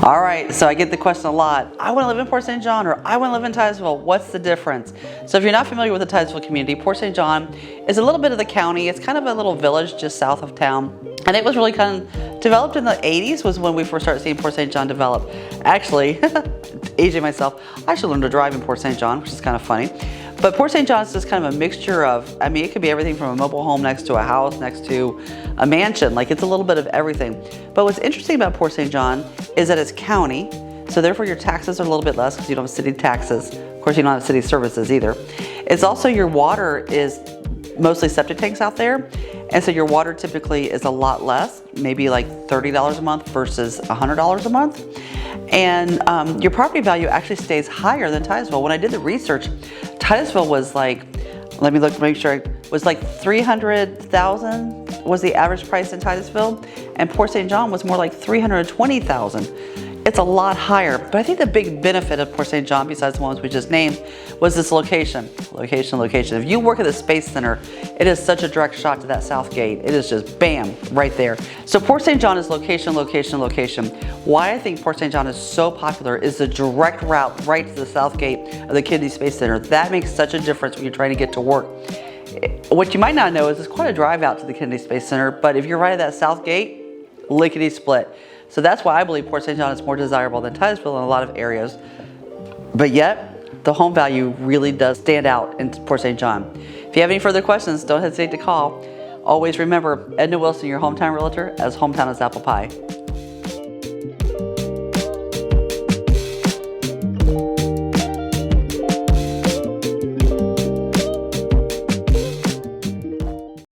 All right, so I get the question a lot. I want to live in Port St. John, or I want to live in Titusville. What's the difference? So if you're not familiar with the Titusville community, Port St. John is a little bit of the county. It's kind of a little village just south of town. And it was really kind of developed in the 80s was when we first started seeing Port St. John develop. Actually, aging myself, I should learn to drive in Port St. John, which is kind of funny. But Port St. John is just kind of a mixture of, I mean, it could be everything from a mobile home next to a house, next to a mansion. Like, it's a little bit of everything. But what's interesting about Port St. John is that it's county, so therefore your taxes are a little bit less because you don't have city taxes. Of course, you don't have city services either. It's also, your water is mostly septic tanks out there, and so your water typically is a lot less, maybe like $30 a month versus $100 a month. And your property value actually stays higher than Titusville. When I did the research, Titusville was like, let me look to make sure, was like $300,000 was the average price in Titusville, and Port St. John was more like $320,000. It's a lot higher, but I think the big benefit of Port St. John, besides the ones we just named, was this location. Location. If you work at the Space Center, it is such a direct shot to that south gate. It is just bam, right there. So Port St. John is location. Why I think Port St. John is so popular is the direct route right to the south gate of the Kennedy Space Center. That makes such a difference when you're trying to get to work. What you might not know is it's quite a drive out to the Kennedy Space Center, but if you're right at that south gate, lickety split. So that's why I believe Port St. John is more desirable than Titusville in a lot of areas. But yet, the home value really does stand out in Port St. John. If you have any further questions, don't hesitate to call. Always remember, Edna Wilson, your hometown realtor, as hometown as apple pie.